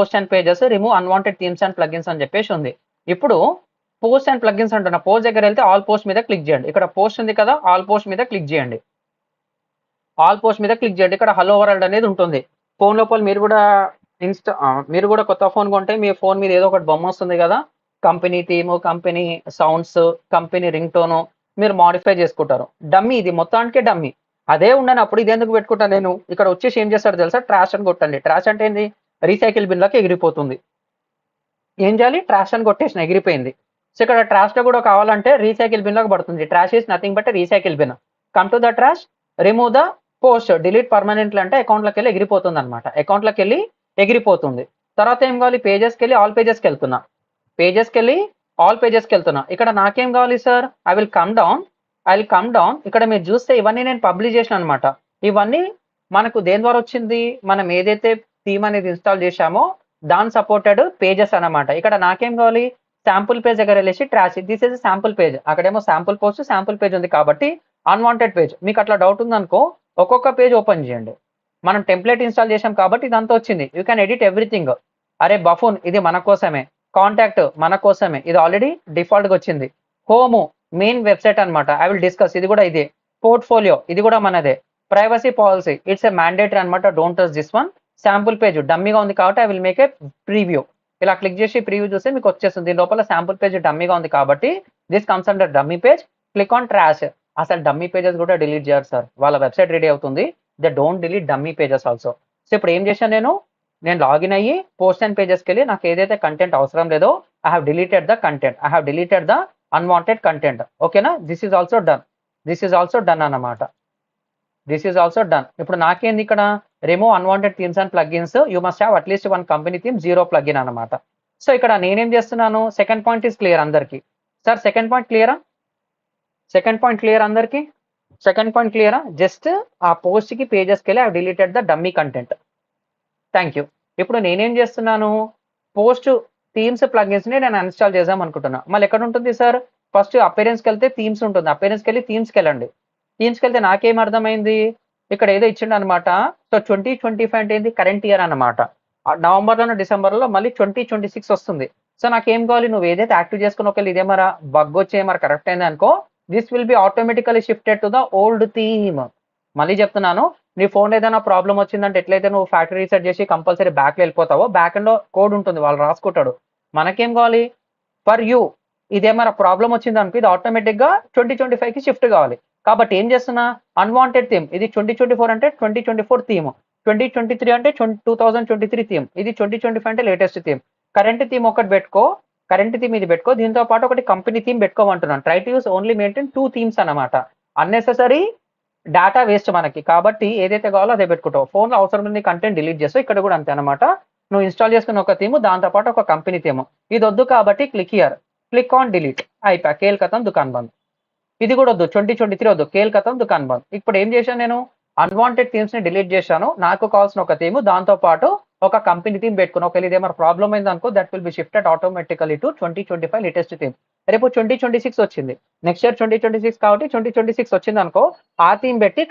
Post end pages, remove unwanted themes and plugins అని చెప్పేసి ఉంది. ఇప్పుడు పోస్ట్ అండ్ ప్లగిన్స్ అంటున్నా, పోస్ట్ దగ్గర వెళ్తే ఆల్ పోస్ట్ మీద క్లిక్ చేయండి. ఇక్కడ పోస్ట్ ఉంది కదా, ఆల్ పోస్ట్ మీద క్లిక్ చేయండి. ఆల్ పోస్ట్ మీద క్లిక్ చేయండి. ఇక్కడ హలో వరల్డ్ అనేది ఉంటుంది. ఫోన్ లోపల మీరు కూడా కొత్త ఫోన్ కొంటే మీ ఫోన్ మీద ఏదో ఒకటి బొమ్మ వస్తుంది కదా, company theme, company sounds, company ring tone మీరు మాడిఫై చేసుకుంటారు. డమ్మీ ఇది, మొత్తానికి డమ్మీ. అదే ఉండనప్పుడు ఇది ఎందుకు పెట్టుకుంటా నేను? ఇక్కడ వచ్చేసి ఏం చేస్తాడు తెలుసా, ట్రాష్ అని కొట్టండి. ట్రాష్ అంటే ఏంది? రీసైకిల్ బిన్ లకి ఎగిరిపోతుంది. ఏం చేయాలి? ట్రాష్ అని కొట్టేసిన, ఎగిరిపోయింది. సో ఇక్కడ ట్రాష్ లో కూడా కావాలంటే రీసైకిల్ బిన్ లోకి పడుతుంది. Trash is nothing but recycle bin. Come to the trash, remove the post, delete permanently అంటే అకౌంట్లోకి వెళ్ళి ఎగిరిపోతుంది అనమాట. అకౌంట్లోకి వెళ్ళి ఎగిరిపోతుంది. తర్వాత ఏం కావాలి? పేజెస్కి వెళ్ళి ఆల్ పేజెస్కి వెళ్తున్నా. పేజెస్కి వెళ్ళి ఆల్ పేజెస్కి వెళ్తున్నా. ఇక్కడ నాకేం కావాలి sir? I will come down. ఇక్కడ మీరు చూస్తే ఇవన్నీ నేను పబ్లిష్ చేసిన అనమాట. ఇవన్నీ మనకు దేని ద్వారా వచ్చింది? మనం ఏదైతే థీమ్ అనేది ఇన్స్టాల్ చేశామో దాని సపోర్టెడ్ పేజెస్ అనమాట. ఇక్కడ నాకేం కావాలి? శాంపుల్ పేజ్ దగ్గర వెళ్ళేసి trash, this is sample page. అక్కడేమో శాంపుల్ పోస్ట్, శాంపుల్ పేజ్ ఉంది కాబట్టి అన్వాంటెడ్ పేజ్. మీకు అట్లా డౌట్ ఉందనుకో, ఒక్కొక్క పేజ్ ఓపెన్ చేయండి. మనం టెంప్లెట్ ఇన్స్టాల్ చేసాం కాబట్టి ఇదంతా వచ్చింది. You can edit everything. అరే బఫూన్ ఇది మన కోసమే, కాంటాక్ట్ మన కోసమే, ఇది ఆల్రెడీ డిఫాల్ట్గా వచ్చింది. హోము మెయిన్ వెబ్సైట్ అనమాట, ఐ విల్ డిస్కస్, ఇది కూడా ఇదే. పోర్ట్ఫోలియో ఇది కూడా మనదే. Privacy policy it's a mandatory అనమాట, don't touch this one. Sample page డమ్మీగా ఉంది కాబట్టి I will make a preview. ఇలా క్లిక్ చేసి ప్రీవ్యూ చూస్తే మీకు వచ్చేస్తుంది. దీని లోపల శాంపుల్ పేజ్ డమ్మీగా ఉంది కాబట్టి this comes under dummy page. Click on trash. అసలు డమ్మీ పేజెస్ కూడా డిలీట్ చేయరు సార్, వాళ్ళ వెబ్సైట్ రెడీ అవుతుంది. They don't delete dummy pages also. So ఇప్పుడు ఏం చేశాను నేను లాగిన్ అయ్యి పోస్ట్ అండ్ పేజెస్కి వెళ్ళి నాకు ఏదైతే కంటెంట్ అవసరం లేదో I have deleted the content, I have deleted the unwanted content. ఓకేనా? దిస్ ఈజ్ ఆల్సో డన్ అన్నమాట. This is also done. ఇప్పుడు నాకేంది ఇక్కడ? Remove unwanted themes and plugins, you must have at least one company theme, 0 plugin అనమాట. So ఇక్కడ నేనేం చేస్తున్నాను? Second point is clear అందరికి. సార్ సెకండ్ పాయింట్ క్లియరా? అందరికి సెకండ్ పాయింట్ క్లియరా? జస్ట్ ఆ పోస్ట్ కి పేజెస్కి వెళ్ళి I deleted the dummy content. Thank you. ఇప్పుడు నేనేం చేస్తున్నాను? పోస్ట్ థీమ్స్ ప్లగిన్స్ ని నేను ఇన్స్టాల్ చేద్దాం అనుకుంటున్నా. మళ్ళీ ఎక్కడ ఉంటుంది సార్? ఫస్ట్ అపీరెన్స్కి వెళ్తే థీమ్స్ ఉంటుంది, అపీరెన్స్కి వెళ్ళి థీమ్స్కి వెళ్ళండి. థీమ్స్కి వెళ్తే నాకేం అర్థమైంది? ఇక్కడ ఏదో ఇచ్చిండు అనమాట. సో 2025 అంటే ఏంది? కరెంట్ ఇయర్ అనమాట. నవంబర్లోనో డిసెంబర్లో మళ్ళీ 2026 వస్తుంది. సో నాకేం కావాలి? నువ్వు ఏదైతే యాక్టివ్ చేసుకుని ఒకవేళ ఇదే మరి బగ్ వచ్చే మరి కరెక్ట్ అయింది అనుకో, this will be automatically shifted to the old theme. మళ్ళీ చెప్తున్నాను, నీ ఫోన్ ఏదైనా ప్రాబ్లం వచ్చిందంటే ఎట్లయితే నువ్వు ఫ్యాక్టరీ రీసెట్ చేసి కంపల్సరీ బ్యాక్లో వెళ్ళిపోతావో, బ్యాక్ ఎండ్ కోడ్ ఉంటుంది, వాళ్ళు రాసుకుంటాడు. మనకేం కావాలి? ఫర్ యూ ఇదేమైనా ప్రాబ్లం వచ్చింది అనుకో, ఇది ఆటోమేటిక్గా 2025కి షిఫ్ట్ కావాలి. కాబట్టి ఏం చేస్తున్నా? అన్వాంటెడ్ థీమ్, ఇది 2024 అంటే 2024 థీమ్, 2023 అంటే 2023 థీమ్, ఇది 2025 అంటే లేటెస్ట్ థీమ్. కరెంట్ థీమ్ ఒకటి పెట్టుకో, ఇది పెట్టుకో. దీంతో పాటు ఒకటి కంపెనీ థీమ్ పెట్టుకోమంటున్నాను. Try to use only maintain 2 themes అనమాట. అన్నెసెసరీ డేటా వేస్ట్ మనకి, కాబట్టి ఏదైతే కావాలో అదే పెట్టుకుంటావు. ఫోన్లో అవసరం ఉంది కంటెంట్ డిలీట్ చేస్తావు. ఇక్కడ కూడా అంతే అనమాట. నువ్వు ఇన్స్టాల్ చేసుకున్న ఒక థీమ్, దాంతోపాటు ఒక కంపెనీ థీమ్. ఇది వద్దు కాబట్టి క్లిక్ ఆన్ డిలీట్. అయిపోయా, కేల్ కథం దుకాన్ బంద్. ఇది కూడా వద్దు, 2023 వద్దు, కేల్ కథం దుకాన్ బంద్. ఇప్పుడు ఏం చేశాను నేను? అన్వాంటెడ్ థీమ్స్ ని డిలీట్ చేశాను. నాకు కావాల్సిన ఒక థీమ్, దాంతో పాటు ఒక కంపెనీ థీమ్ పెట్టుకుని ఒకవేళ ఇదేమైనా ప్రాబ్లం అయింది అనుకో, that will be shifted automatically to 2025 latest theme. రేపు 2026 వచ్చింది, నెక్స్ట్ ఇయర్ 2026 కాబట్టి 2026 వచ్చింది అనుకో, ఆ థీమ్ పెట్టి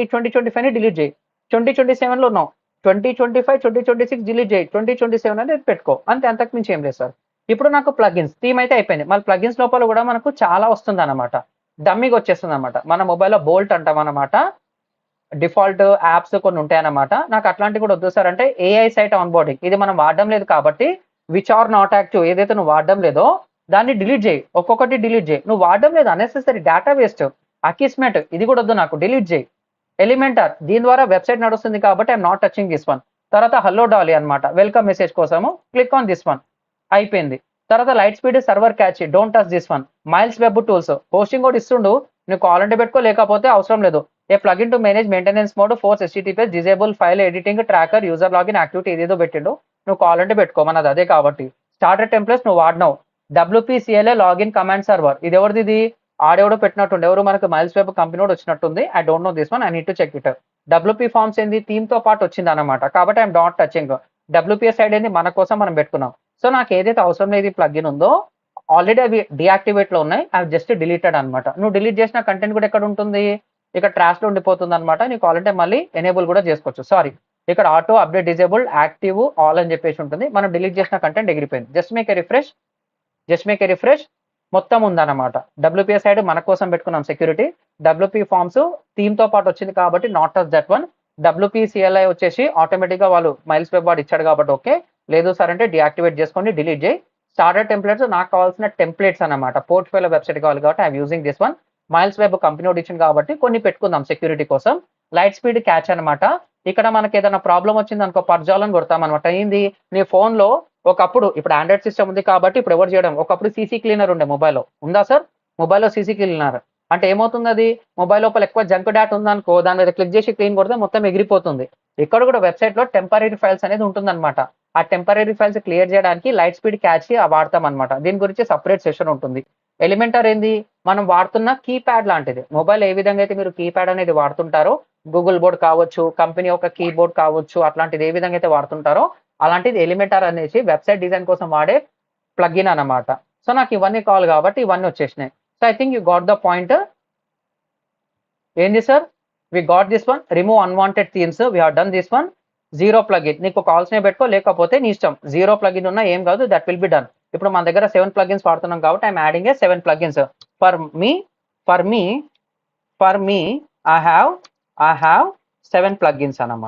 ఈ 2025 ని డిలీట్ చేయి. 2027 లో ఉన్నావు, 2025 2026 డిలీట్ చేయి, 2027 అనేది పెట్టుకో. అంతే, అంతకు మించి ఏం లేదు సార్. ఇప్పుడు నాకు ప్లగిన్స్ థీమ్ అయితే అయిపోయింది. మళ్ళీ ప్లగిన్స్ లోపల కూడా మనకు చాలా వస్తుంది అనమాట, డమ్మీగా వచ్చేస్తుంది అనమాట. మన మొబైల్లో బోల్ట్ అంటాం అనమాట, డిఫాల్ట్ యాప్స్ కొన్ని ఉంటాయన్నమాట. నాకు అట్లాంటివి కూడా వద్దు సార్ అంటే ఏఐ సైట్ ఆన్ బోర్డింగ్, ఇది మనం వాడడం లేదు కాబట్టి విచ్ ఆర్ నాట్ యాక్టివ్, ఏదైతే నువ్వు వాడడం లేదో దాన్ని డిలీట్ చేయి, ఒక్కొక్కటి డిలీట్ చేయి. నువ్వు వాడడం లేదు, అన్నెసెసరీ డేటా వేస్ట్. అకిస్మెట్ ఇది కూడా వద్దు నాకు, డిలీట్ చేయి. ఎలిమెంటర్ దీని ద్వారా వెబ్సైట్ నడుస్తుంది కాబట్టి I'm not touching this one. తర్వాత హలో డాలీ అనమాట, వెల్కమ్ మెసేజ్ కోసము, క్లిక్ ఆన్ దిస్ వన్. అయిపోయింది. తర్వాత light speed server cache, don't touch this one. Miles Web tools hosting కూడా ఇస్తుండు, నువ్వు కావాలంటే పెట్టుకో, లేకపోతే అవసరం లేదు. A plugin to manage maintenance mode, force HTTPS, disable file editing, tracker, user login activity, ఏదేదో పెట్టిండు. నువ్వు కావాలంటే పెట్టుకో, మనది అదే కాబట్టి. స్టార్టర్ టెంప్లెట్స్ నువ్వు వాడినావు. WPCLA లాగిన్ కమాండ్ సర్వర్, ఇది ఎవరిది? ఇది ఆడెవడో పెట్టినట్టుండే, ఎవరు మనకు మైల్స్ వెబ్ కంపెనీ కూడా వచ్చినట్టుంది. I don't know this one, I need to check it. WP forms ఏంది? థీమ్ తో పాటు వచ్చింది అనమాట, కాబట్టి I'm not touching. WPS side ఏంది? మన కోసం మనం పెట్టుకున్నాం. సో నాకు ఏదైతే అవసరం లేదు ప్లగిన్ ఉందో, ఆల్రెడీ అవి డియాక్టివేట్ లో ఉన్నాయి, అవి జస్ట్ డిలీటెడ్ అనమాట. నువ్వు డిలీట్ చేసిన కంటెంట్ కూడా ఎక్కడ ఉంటుంది? ఇక్కడ ట్రాష్ లో ఉండిపోతుంది అనమాట. నీకు కావాలంటే మళ్ళీ ఎనేబుల్ కూడా చేసుకోవచ్చు. సారీ, ఇక్కడ auto update disabled active all అని చెప్పేసి ఉంటుంది. మనం డిలీట్ చేసిన కంటెంట్ ఎగిరిపోయింది. జస్ట్ మేక్ ఏ రిఫ్రెష్ మొత్తం ఉందన్నమాట. WPA సైడ్ మన కోసం పెట్టుకున్నాం సెక్యూరిటీ. WP ఫార్మ్స్ థీమ్తో పాటు వచ్చింది కాబట్టి not touch that one. WP CLI వచ్చేసి ఆటోమేటిక్గా వాళ్ళు మైల్స్ వెబ్ వాడు ఇచ్చాడు కాబట్టి ఓకే. లేదు సార్ అంటే డియాక్టివేట్ చేసుకొని డిలీట్ చేయి. స్టార్టర్ టెంప్లెట్స్ నాకు కావాల్సిన టెంప్లెట్స్ అన్నమాట. పోర్ట్ఫోలియో వెబ్సైట్ కావాలి కాబట్టి I'm using this one. Miles web company ఇచ్చింది కాబట్టి కొన్ని పెట్టుకుందాం సెక్యూరిటీ కోసం. లైట్ స్పీడ్ క్యాచ్ అనమాట. ఇక్కడ మనకి ఏదైనా ప్రాబ్లం వచ్చింది అనుకో పర్జాలని కొడతాం అనమాట. ఏంది నీ ఫోన్లో ఒకప్పుడు ఇప్పుడు ఆండ్రాయిడ్ సిస్టమ్ ఉంది కాబట్టి ఇప్పుడు ఎవరు చేయడం, ఒకప్పుడు సీసీ క్లీనర్ ఉండే మొబైల్లో. ఉందా సార్? మొబైల్లో సీసీ క్లీనర్ అంటే ఏమవుతుంది, అది మొబైల్ లోపల ఎక్కువ జంక్ డేటా ఉందనుకో దాని మీద క్లిక్ చేసి క్లీన్ కొడితే మొత్తం ఎగిరిపోతుంది. ఇక్కడ కూడా వెబ్సైట్లో టెంపరీ ఫైల్స్ అనేది ఉంటుందన్నమాట. ఆ టెంపరీ ఫైల్స్ క్లియర్ చేయడానికి లైట్ స్పీడ్ క్యాచ్ వాడతాం అనమాట. దీని గురించి సపరేట్ సెషన్ ఉంటుంది. ఎలిమెంటర్ ఏంది, మనం వాడుతున్న కీప్యాడ్ లాంటిది. మొబైల్ ఏ విధంగా అయితే మీరు కీప్యాడ్ అనేది వాడుతుంటారో, గూగుల్ బోర్డ్ కావచ్చు, కంపెనీ యొక్క కీబోర్డ్ కావచ్చు, అట్లాంటిది ఏ విధంగా అయితే వాడుతుంటారో అలాంటిది ఎలిమెంటర్ అనేసి వెబ్సైట్ డిజైన్ కోసం వాడే ప్లగ్ఇన్ అన్నమాట. సో నాకు ఇవన్నీ కావాలి కాబట్టి ఇవన్నీ వచ్చేసినాయి. So I think you got the point. ఏంది sir, we got this one. Remove unwanted themes, we have done this one. Zero plugin నీకు కావాల్సినవి పెట్టుకో, లేకపోతే నీ ఇష్టం. జీరో ప్లగిన్ ఉన్నా ఏం కాదు, దట్ విల్ బి డన్. ఇప్పుడు మన దగ్గర 7 ప్లగిన్స్ వాడుతున్నాం కాబట్టి I'm adding A 7 plugins. For me I have 7 plugins అన్నమాట.